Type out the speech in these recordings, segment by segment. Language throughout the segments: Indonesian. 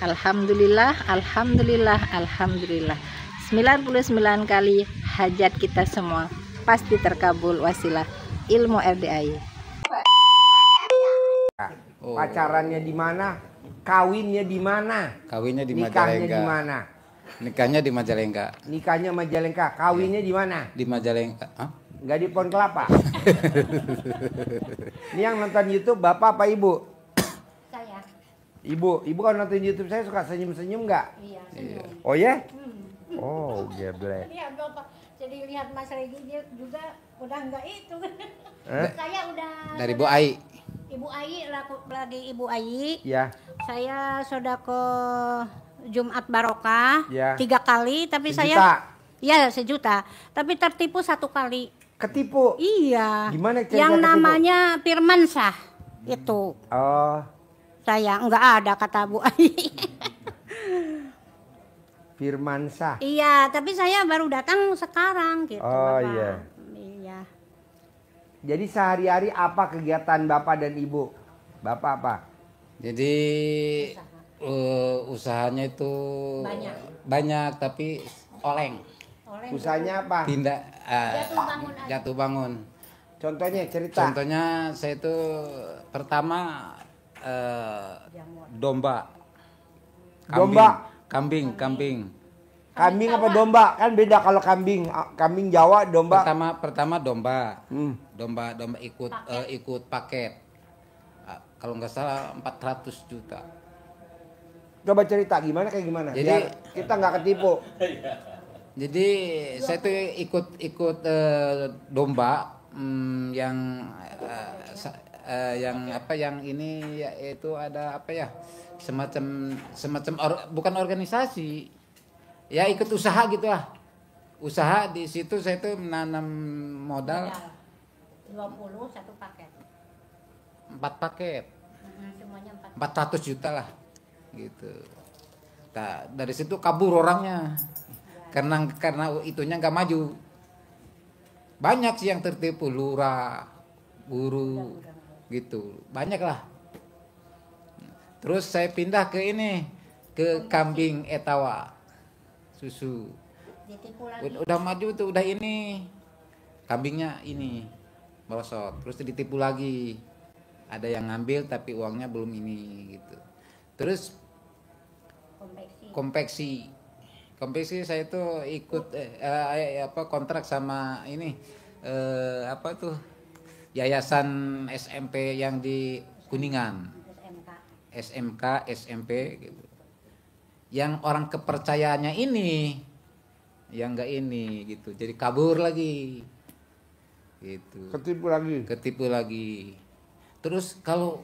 Alhamdulillah, alhamdulillah, alhamdulillah. 99 kali hajat kita semua pasti terkabul wasilah ilmu RDAI. Pacarannya di mana? Kawinnya di mana? Kawinnya di Nikahnya Majalengka. di mana? Nikahnya di Majalengka. Nikahnya Majalengka. Kawinnya di mana? Di Majalengka. Hah? Nggak di Pohon Kelapa. Ini yang nonton YouTube bapak apa ibu? Saya. Ibu kalau nonton YouTube saya suka senyum-senyum nggak? Iya, senyum. Oh ya? Oh, geblek. Lihat Bapak, jadi lihat Mas Regi dia juga udah enggak itu. Eh? Saya udah Dari Bu Ai. Ibu Ai lagi Ibu Ai. Ya. Saya sodako Jumat Barokah Ya. 3 kali, tapi Sejuta. saya iya 1 juta, tapi tertipu 1 kali. Ketipu. Iya. Gimana cerita Yang ketipu? namanya Firmansyah itu. Oh, Saya enggak ada kata Bu Ai. Firmansyah. Iya, tapi saya baru datang sekarang gitu. Oh, Bapak. iya. Iya. Jadi sehari-hari apa kegiatan bapak dan ibu? Bapak apa? Jadi usahanya itu banyak tapi oleng. Oleh Usahanya apa? Tindak Jatuh bangun aja. jatuh bangun. Contohnya cerita. Contohnya saya itu pertama domba. Domba. Kambing. Kambing apa domba? Kan beda kalau kambing. Kambing Jawa, domba. Pertama domba. Hmm. Domba ikut paket. Kalau nggak salah 400 juta. Coba cerita gimana kayak gimana? Jadi- Biar kita nggak ketipu. Jadi saya tuh ikut domba yang ini yaitu ada apa ya, semacam bukan organisasi ya, ikut usaha gitu lah, usaha. Di situ saya tuh menanam modal 20 1 paket. 4 paket Semuanya 4. 400 juta lah gitu. Nah, dari situ kabur orangnya karena itunya nggak maju. Banyak sih yang tertipu, lurah, guru gitu, banyak lah. Terus saya pindah ke ini, ke kambing etawa susu. Ditipu lagi. Udah maju tuh, udah ini kambingnya ini merosot, terus ditipu lagi. Ada yang ngambil tapi uangnya belum ini gitu. Terus konveksi saya tuh ikut kontrak sama ini apa tuh yayasan SMP yang di Kuningan, SMK SMP gitu. Yang orang kepercayaannya ini yang enggak ini gitu, jadi kabur lagi gitu, ketipu lagi. Terus kalau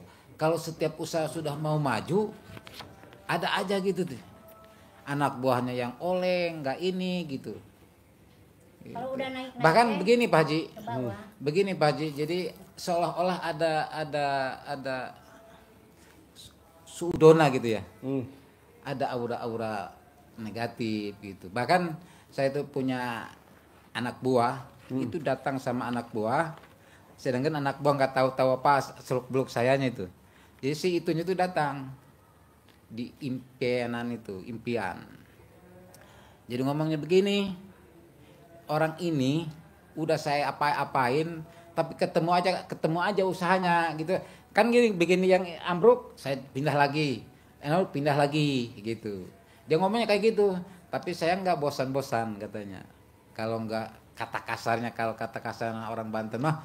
setiap usaha sudah mau maju, ada aja gitu tuh anak buahnya yang oleng, nggak ini gitu. Kalau udah naik Bahkan begini Pak Haji, ke bawah. begini Pak Haji, jadi seolah-olah ada sudona gitu ya, ada aura-aura negatif gitu. Bahkan saya itu punya anak buah, itu datang sama anak buah, sedangkan anak buah nggak tahu apa seluk beluk sayanya itu. Jadi si itunya itu datang di impian. Jadi ngomongnya begini, orang ini udah saya apa-apain tapi ketemu aja usahanya gitu kan, gini begini yang ambruk saya pindah lagi gitu. Dia ngomongnya kayak gitu, tapi saya nggak bosan-bosan katanya. Kalau nggak kalau kata kasarnya orang Banten mah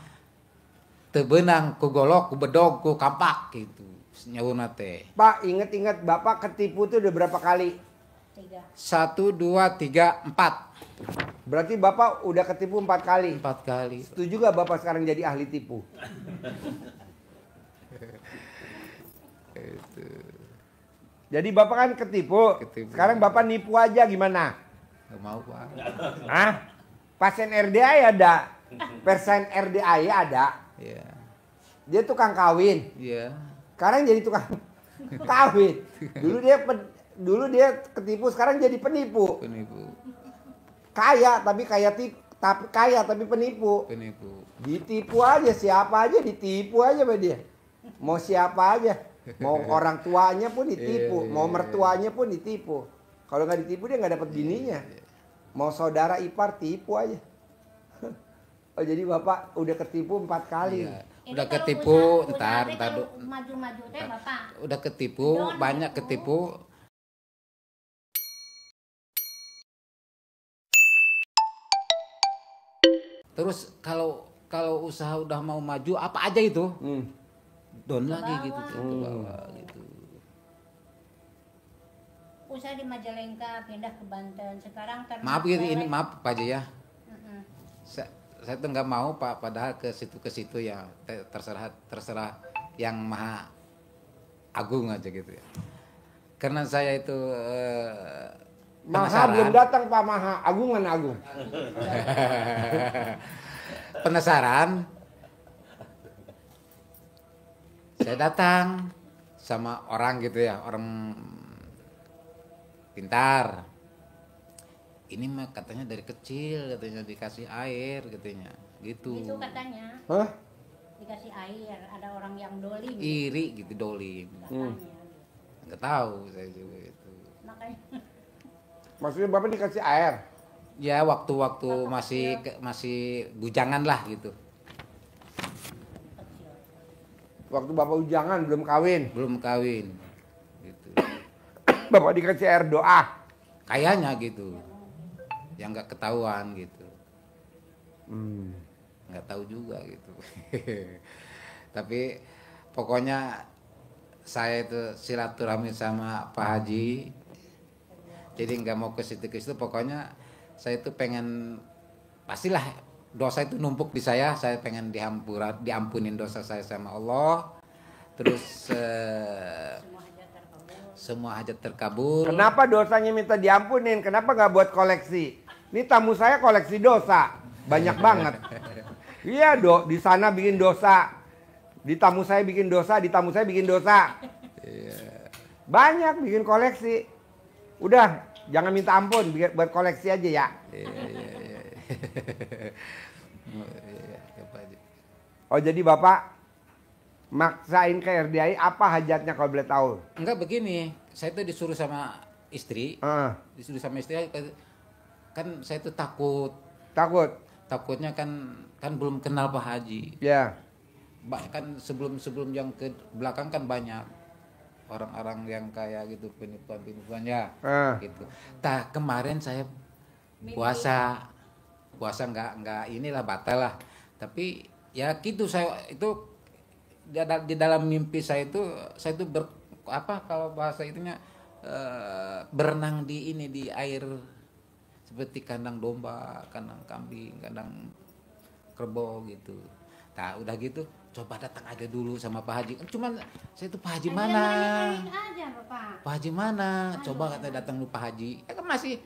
tebenang ku golok ku bedog ku kampak gitu nyawuna teh. Pak, inget-inget bapak ketipu tuh udah berapa kali? 1, 2, 3, 4. Berarti bapak udah ketipu 4 kali. 4 kali. Setuju gak bapak sekarang jadi ahli tipu? Jadi bapak kan ketipu. Sekarang bapak nipu aja gimana? Gak mau Pak. Hah? Pasien RDAI ada. Persen RDAI ada. Iya. Dia tukang kawin. Iya. Sekarang jadi tukang kawin. Dulu dia ketipu, sekarang jadi penipu. Kaya tapi penipu. Ditipu aja, siapa aja ditipu aja sama dia. Mau siapa aja. Mau orang tuanya pun ditipu, mau mertuanya pun ditipu. Kalau nggak ditipu dia nggak dapat bininya. Mau saudara ipar tipu aja. Oh jadi bapak udah ketipu 4 kali. Iya. Ini Udah kalau ketipu, usaha teh ntar kalau maju-maju teh Bapak. udah ketipu, banyak ketipu. Terus kalau usaha udah mau maju apa aja itu down lagi gitu tuh, ke bawah gitu. Usaha di Majalengka pindah ke Banten. Sekarang Maaf gitu ini maaf Pak Haji ya. Mm-mm. Saya tuh nggak mau Pak, padahal ke situ ya terserah yang maha agung aja gitu ya. Karena saya itu Maha belum datang Pak Maha, Agung mana Agung? Penasaran. Saya datang sama orang gitu ya, orang pintar. Ini mah katanya dari kecil katanya dikasih air katanya, gitu. Itu katanya Hah? dikasih air, ada orang yang dolim. Iri gitu dolim. Katanya. Nggak tahu saya juga itu. Makanya Maksudnya bapak dikasih air? Ya waktu-waktu masih bujangan lah gitu. Waktu bapak ujangan belum kawin. Belum kawin gitu. Bapak dikasih air doa. Kayaknya gitu. Yang nggak ketahuan gitu. Nggak tahu juga gitu. Tapi pokoknya saya itu silaturahmi sama Pak Haji. Jadi nggak mau ke situ, pokoknya saya itu pengen, pastilah dosa itu numpuk di saya pengen diampunin dosa saya sama Allah. Terus semua hajat terkabul. Kenapa dosanya minta diampunin? Kenapa nggak buat koleksi? Ini tamu saya koleksi dosa, banyak banget. Iya di sana bikin dosa, di tamu saya bikin dosa, di tamu saya bikin dosa. Banyak bikin koleksi. Udah. Jangan minta ampun, buat koleksi aja ya. Iya. Oh jadi bapak maksain ke RDI apa hajatnya kalau boleh tahu? Enggak begini, saya tuh disuruh sama istri, kan saya tuh takutnya kan belum kenal Pak Haji. Ya. Kan sebelum yang ke belakang kan banyak orang-orang yang kayak gitu penipuan ya gitu. Kemarin saya puasa nggak inilah batal lah. Tapi ya gitu saya itu di dalam mimpi saya itu kalau bahasa itunya berenang di air seperti kandang domba, kandang kambing, kandang kerbau gitu. Udah gitu coba datang aja dulu sama Pak Haji. Cuman saya itu Pak Haji mana? aja, Bapak. Pak Haji mana? Coba katanya datang dulu Pak Haji. Kan masih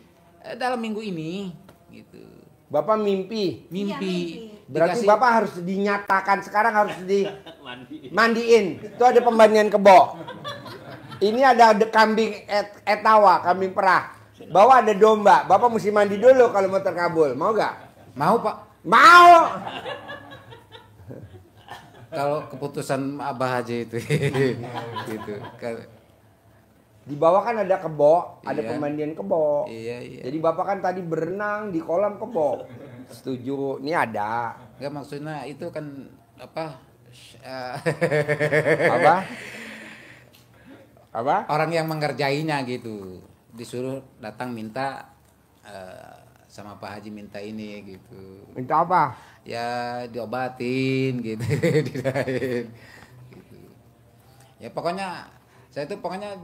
dalam minggu ini gitu. Bapak mimpi. Iya, mimpi. Berarti bapak harus dinyatakan sekarang harus mandiin. Itu ada pembandian kebo. Ini ada kambing etawa, kambing perah. Bawah ada domba. Bapak mesti mandi dulu kalau mau terkabul. Mau gak? Mau Pak. Mau. Kalau keputusan Abah Haji itu gitu. Di bawah kan ada kebo, ada Iya. pemandian kebo. Iya. Jadi bapak kan tadi berenang di kolam kebo. Setuju, ini ada. Enggak maksudnya itu kan apa? Apa? Orang yang mengerjainya gitu. Disuruh datang minta sama Pak Haji minta ini gitu. Minta apa? Ya diobatin gitu. Gitu. Ya pokoknya saya itu pokoknya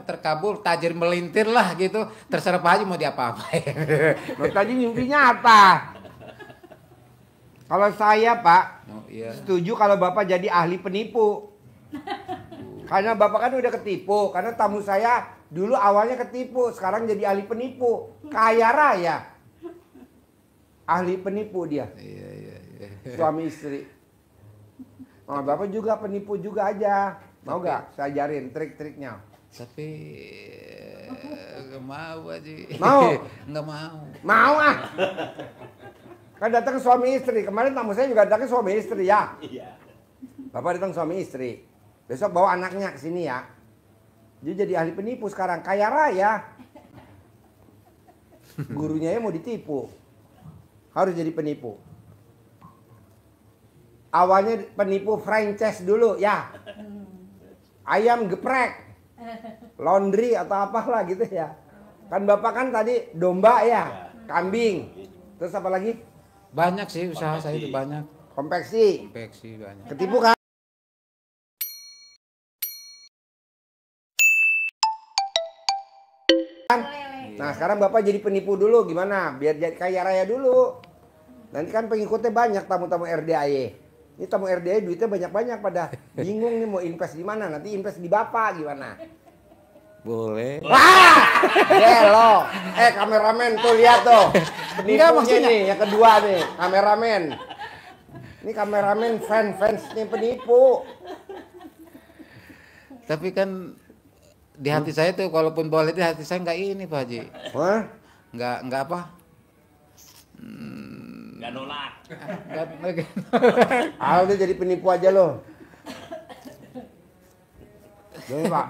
terkabul, tajir melintir lah gitu. Terserah Pak Haji mau diapa-apain. Loh, tadi mimpinya apa? Kalau saya Pak, Iya. setuju kalau bapak jadi ahli penipu. Karena bapak kan udah ketipu. Karena tamu saya dulu awalnya ketipu, sekarang jadi ahli penipu. Kaya raya. Ahli penipu dia. Iya. Suami istri. Oh, bapak juga penipu juga aja. Mau gak? Saya ajarin trik-triknya. Tapi nggak mau Haji. Mau? Nggak mau. Mau ah? Kan datang suami istri. Kemarin tamu saya juga datang suami istri ya. Bapak datang suami istri. Besok bawa anaknya ke sini ya. Dia jadi ahli penipu sekarang, kaya raya. Gurunya ya mau ditipu. Harus jadi penipu. Awalnya penipu franchise dulu ya. Ayam geprek. Laundry atau apalah gitu ya. Kan Bapak kan tadi domba ya, kambing. Terus apa lagi? Banyak sih usaha saya itu banyak. Konveksi. Konveksi banyak. Ketipu kan? Nah sekarang Bapak jadi penipu dulu gimana? Biar jadi kaya raya dulu. Nanti kan pengikutnya banyak tamu-tamu RDAY. Ini tamu RDAY duitnya banyak-banyak pada bingung nih mau invest di mana. Nanti invest di Bapak gimana? Boleh. Wah! Gelo. Kameramen tuh lihat tuh. Penipunya nih yang kedua nih, kameramen. Ini kameramen fans-fansnya penipu. Tapi kan di hati saya tuh kalaupun boleh di hati saya nggak ini Pak Haji. Hah? Nggak apa? Nggak nolak. Udah jadi penipu aja loh. Jadi Pak.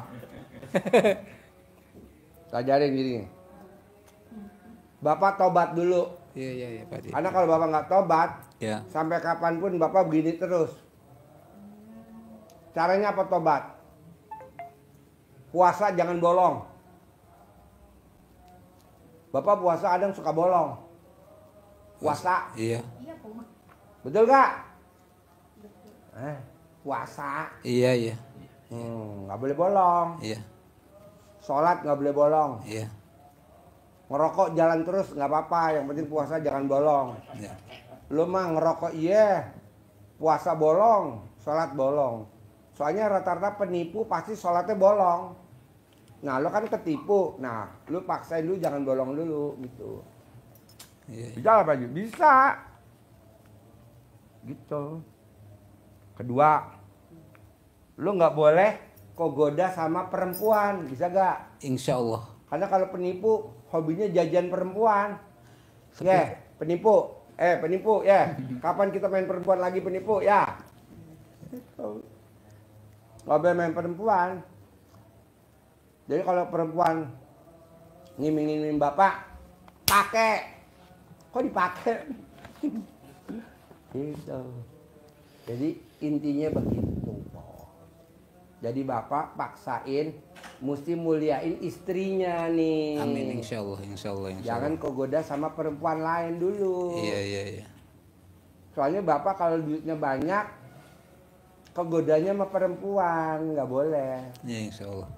Ajarin gini. Bapak tobat dulu. Iya Pak Haji. Karena kalau Bapak nggak tobat, Ya. sampai kapanpun Bapak begini terus. Caranya apa tobat? Puasa jangan bolong. Bapak puasa ada yang suka bolong. Puasa. Iya. Betul gak? Puasa. Iya. Nggak boleh bolong. Iya. Sholat nggak boleh bolong. Iya. Ngerokok jalan terus nggak apa-apa. Yang penting puasa jangan bolong. Iya. Lu mah ngerokok iya. Puasa bolong. Sholat bolong. Soalnya rata-rata penipu pasti sholatnya bolong. Nah lo kan ketipu. Nah lu paksain dulu jangan bolong dulu gitu. Iya. Bisa lah Pak Haji? Bisa. Gitu. Kedua, lu nggak boleh goda sama perempuan, bisa gak? Insya Allah. Karena kalau penipu hobinya jajan perempuan. Ya, penipu. Penipu ya. Kapan kita main perempuan lagi penipu ya? Nggak boleh main perempuan. Jadi kalau perempuan ngiming-ngiming Bapak, pakai. Kok dipakai? Gitu. Jadi intinya begitu. Jadi Bapak paksain, mesti muliain istrinya nih. Amin insya Allah. Jangan kegoda sama perempuan lain dulu. Iya. Soalnya Bapak kalau duitnya banyak, kegodanya sama perempuan, nggak boleh. Iya insya Allah.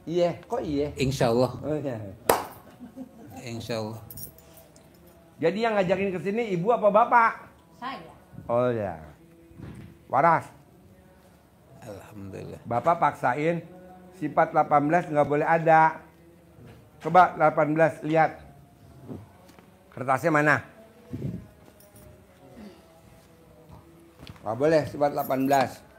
Iya, kok iya? Insya Allah. Oh, iya. Insya Allah. Jadi yang ngajakin ke sini ibu apa bapak? Saya. Oh ya. Waras. Alhamdulillah. Bapak paksain sifat 18 nggak boleh ada. Coba 18 lihat. Kertasnya mana? Nggak boleh sifat 18.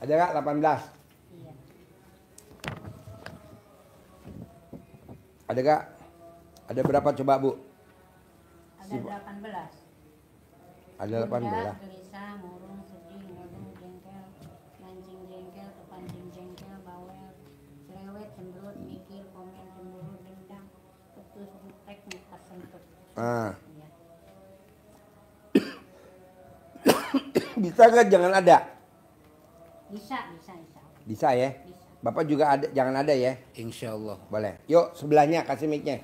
Ada nggak 18? Iya. Ada nggak? Ada berapa coba Bu? Ada 18. Ada Gundah, 18. gelisah, murung, sedih, ngeluh, jengkel, mancing jengkel, kepancing jengkel, bawel, cerewet, cemberut, mikir, komen, cemburu, dendam, putus, jutek, muka sentut. Ah. Iya. Bisa nggak jangan ada? Bisa. Bisa ya? Bisa. Bapak juga ada, jangan ada ya? Insya Allah. Boleh. Yuk sebelahnya kasih mic-nya.